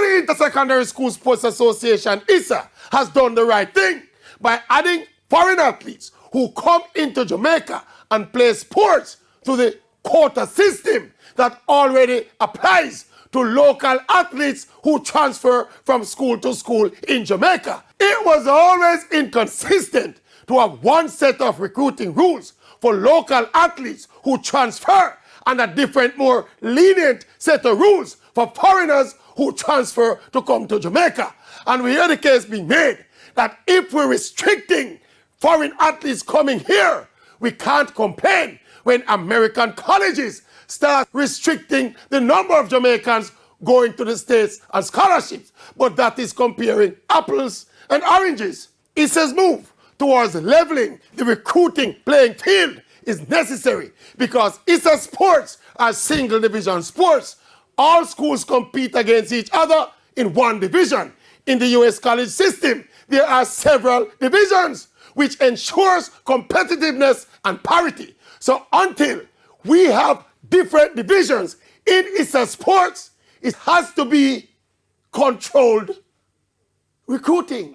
the Inter-Secondary School Sports Association, ISSA, has done the right thing by adding foreign athletes who come into Jamaica and play sports to the quota system that already applies to local athletes who transfer from school to school in Jamaica. It was always inconsistent to have one set of recruiting rules for local athletes who transfer and a different, more lenient set of rules for foreigners who transfer to come to Jamaica. And we hear the case being made that if we're restricting foreign athletes coming here, we can't complain when American colleges start restricting the number of Jamaicans going to the States on scholarships. But that is comparing apples and oranges. ISSA's move towards leveling the recruiting playing field is necessary because ISSA sports are single division sports. All schools compete against each other in one division. In the US college system, there are several divisions, which ensures competitiveness and parity. So until we have different divisions in ISSA sports, it has to be controlled recruiting.